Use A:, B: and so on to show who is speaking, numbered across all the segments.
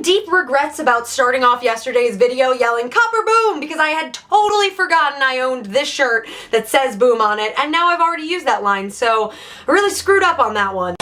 A: deep regrets about starting off yesterday's video yelling "Copper Boom" because I had totally forgotten I owned this shirt that says "Boom" on it, and now I've already used that line, so I really screwed up on that one.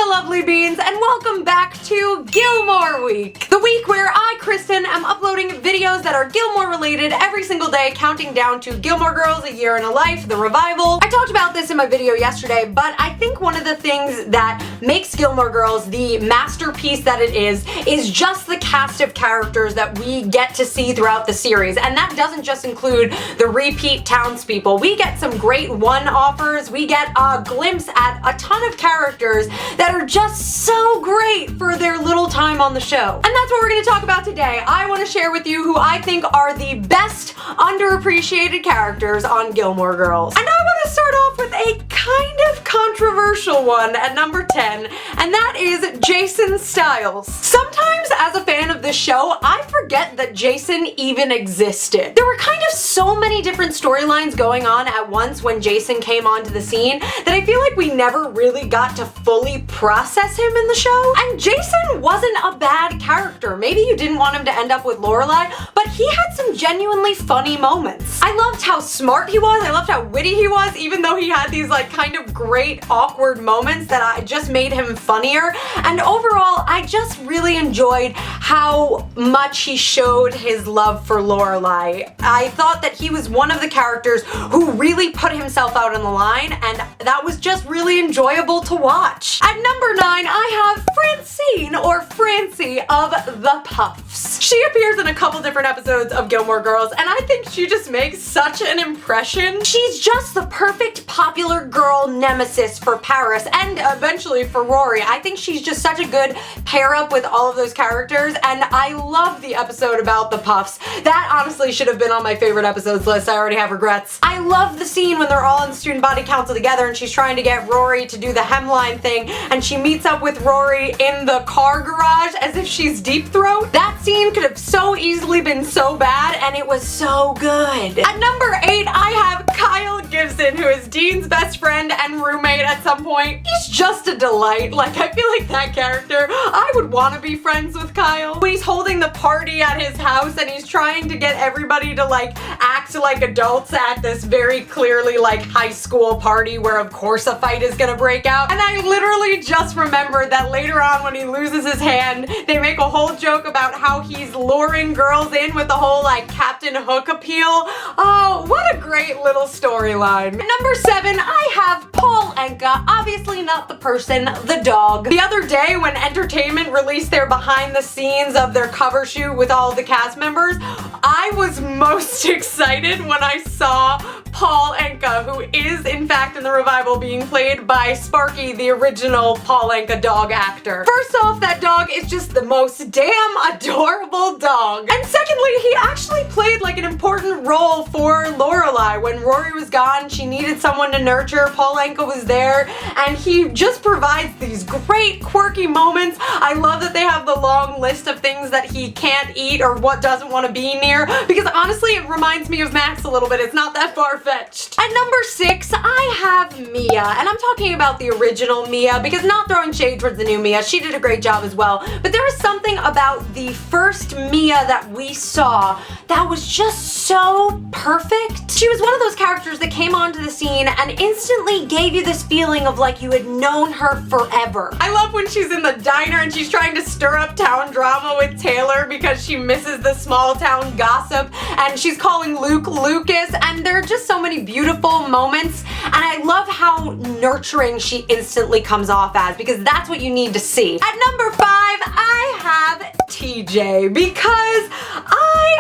A: Lovely beans, and welcome back to Gilmore Week, the week where I, Kristen, am uploading videos that are Gilmore related every single day, counting down to Gilmore Girls: A Year in a Life, the revival. I talked about this in my video yesterday, but I think one of the things that makes Gilmore Girls the masterpiece that it is just the cast of characters that we get to see throughout the series, and that doesn't just include the repeat townspeople. We get some great one-offers, we get a glimpse at a ton of characters that are just so great for their little time on the show. And that's what we're going to talk about today. I want to share with you who I think are the best underappreciated characters on Gilmore Girls. And I want to start off with a kind of controversial one at number 10, and that is Jason Stiles. Sometimes as a fan of this show, I forget that Jason even existed. There were kind of so many different storylines going on at once when Jason came onto the scene that I feel like we never really got to fully process him in the show. And Jason wasn't a bad character. Maybe you didn't want him to end up with Lorelai, but he had some genuinely funny moments. I loved how smart he was, I loved how witty he was, even though he had these like kind of great awkward moments that just made him funnier. And overall, I just really enjoyed how much he showed his love for Lorelai. I thought that he was one of the characters who really put himself out on the line, and that was just really enjoyable to watch. At number 9, I have Francine, or Francie, of The Puffs. She appears in a couple different episodes of Gilmore Girls, and I think she just makes such an impression. She's just the perfect popular girl nemesis for Paris, and eventually for Rory. I think she's just such a good pair-up with all of those characters, and I love the episode about the Puffs. That honestly should have been on my favorite episodes list. I already have regrets. I love the scene when they're all in student body council together and she's trying to get Rory to do the hemline thing, and she meets up with Rory in the car garage as if she's Deep Throat. That scene could have so easily been so bad, and it was so good. At number 8, I have Kyle Gibson, who is Dean's best friend and roommate at some point. He's just a delight. Like, I feel like that character, I would want to be friends with Kyle. When he's holding the party at his house and he's trying to get everybody to like act like adults at this very clearly like high school party where of course a fight is gonna break out. And I literally just remembered that later on when he loses his hand, they make a whole joke about how he's luring girls in with the whole like Captain Hook appeal. Oh, what a great little storyline. Number 7, I have Paul Anka, obviously not the person, the dog. The other day when Entertainment released their behind the scenes of their cover shoot with all the cast members, I was most excited when I saw Paul Anka, who is in fact in the revival being played by Sparky, the original Paul Anka dog actor. First off, that dog is just the most damn adorable dog. And secondly, he actually played like an important role for Lorelai. When Rory was gone, she needed someone to nurture. Paul Anka was there, and he just provides these great quirky moments. I love that they have the long list of things that he can't eat or what doesn't want to be near, because honestly it reminds me of Max a little bit. It's not that far-fetched. At number 6, I have Mia, and I'm talking about the original Mia because not throwing shade towards the new Mia, she did a great job as well, but there was something about the first Mia that we saw that was just so perfect. She was one of those characters that came onto the scene and instantly gave you this feeling of like you had known her forever. I love when she's in the diner and she's trying to stir up town drama with Taylor because she misses the small town gossip, and she's calling Luke Lucas, and there are just so many beautiful moments, and I love how nurturing she instantly comes off as, because that's what you need to see. At number 5, I have TJ, because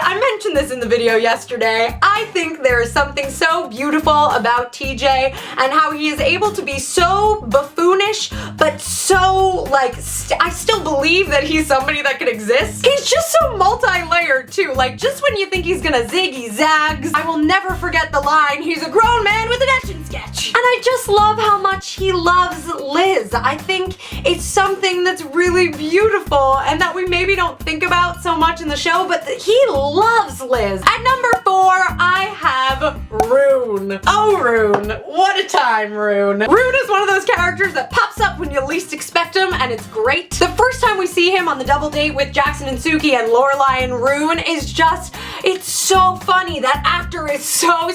A: I mentioned this in the video yesterday. I think there is something so beautiful about TJ and how he is able to be so buffoonish, but so like, I still believe that he's somebody that could exist. He's just so multi-layered too. Like, just when you think he's gonna zig, he zags. I will never forget the line, "He's a grown man with an etching sketch." And I just love how much he loves Liz. I think it's something that's really beautiful and that we maybe don't think about so much in the show, but he loves Liz. At number 4, I have Rune. Oh, Rune. What a time, Rune. Rune is one of those characters that pops up when you least expect him, and it's great. The first time we see him on the double date with Jackson and Sookie and Lorelai and Rune is just, it's so funny. That actor is so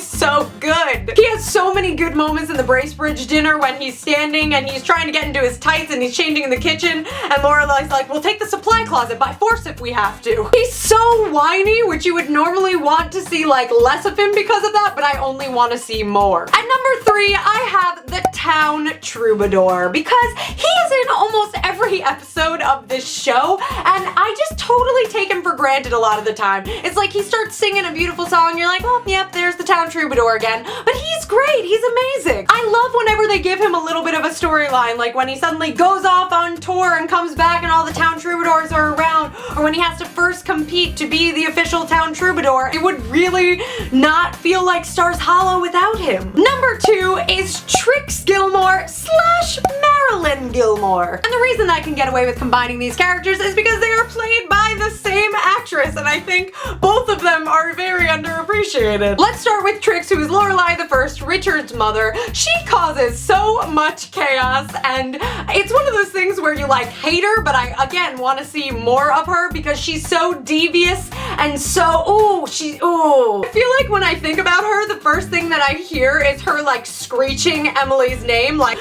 A: good. He has so many good moments in the Bracebridge dinner when he's standing and he's trying to get into his tights and he's changing in the kitchen, and Lorelai's like, we'll take the supply closet by force if we have to. He's so whiny, which you would normally want to see like less of him because of that, but I only want to see more. At number 3, I have the town troubadour, because he is in almost every episode of this show, and I just totally take him for granted a lot of the time. It's like he starts singing a beautiful song, you're like, oh, yep, there's the town troubadour again. But he's great, he's amazing. I love whenever they give him a little bit of a storyline, like when he suddenly goes off on tour and comes back and all the town troubadours are around, or when he has to first compete to be the official town troubadour. It would really not feel like Stars Hollow without him. Number 2 is Trix Gilmore / Marilyn Gilmore. And the reason I can get away with combining these characters is because they are played by the same actress, and I think both of them are very underappreciated. Let's start with Trix, who is Lorelai the First, Richard's mother. She causes so much chaos, and it's one of those things where you like hate her, but I again want to see more of her because she's so devious and so, I feel like when I think about her, the first thing that I hear is her like screeching Emily's name, like,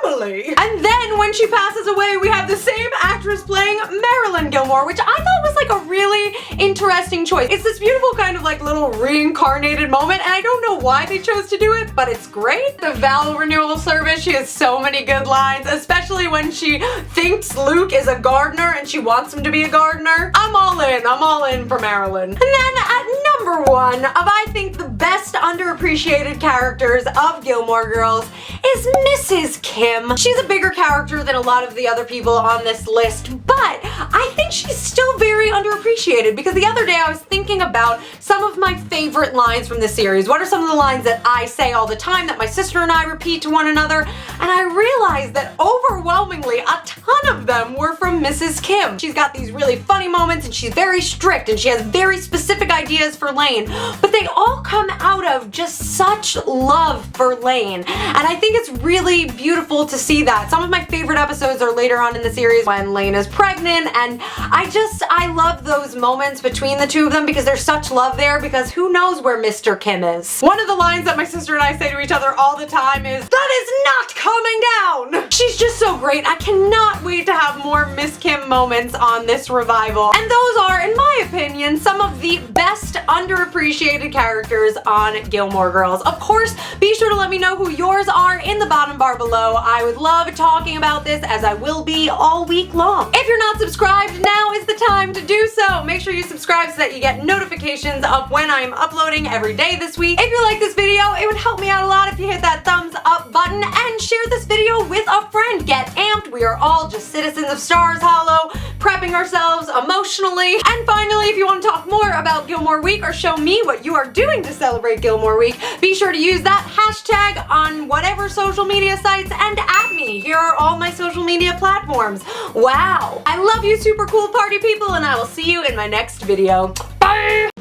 A: Emily! And then when she passes away, we have the same actress playing Marilyn Gilmore, which I thought was like a really interesting choice. It's this beautiful kind of like little reincarnated moment, and I don't know why they chose to do it, but it's great. The vow renewal service, she has so many good lines, especially when she thinks Luke is a gardener and she wants him to be a gardener. I'm all in for Marilyn. And then at number 1 of I think the best underappreciated characters of Gilmore Girls is Mrs. Kim. She's a bigger character than a lot of the other people on this list, but I think she's still very underappreciated because the other day I was thinking about some of my favorite lines from this series. What are some of the lines that I say all the time that my sister and I repeat to one another? And I realized that overwhelmingly a ton of them were from Mrs. Kim. She's got these really funny moments and she's very strict and she has very specific ideas for Lane, but they all come out of just such love for Lane. And I think it's really beautiful to see that. Some of my favorite episodes are later on in the series when Lane is pregnant, and I love those moments between the two of them because there's such love there, because who knows where Mr. Kim is. One of the lines that my sister and I say to each other all the time is, that is not coming down! She's just so great. I cannot wait to have more Miss Kim moments on this revival. And those are, in my opinion, some of the best underappreciated characters on Gilmore Girls. Of course, be sure to let me know who yours are in the bottom bar below. I would love talking about this, as I will be all week long. If you're not subscribed, now is the time to do so. Make sure you subscribe so that you get notifications of when I'm uploading every day this week. If you like this video, it would help me out a lot if you hit that thumbs up button and share this video with a friend. Get amped. We are all just citizens of Stars Hollow, prepping ourselves emotionally. And finally, if you want to talk more about Gilmore Week or show me what you are doing to celebrate Gilmore Week, be sure to use that hashtag on whatever social media sites and add me. Here are all my social media platforms. Wow. I love you super cool party people, and I will see you in my next video. Bye!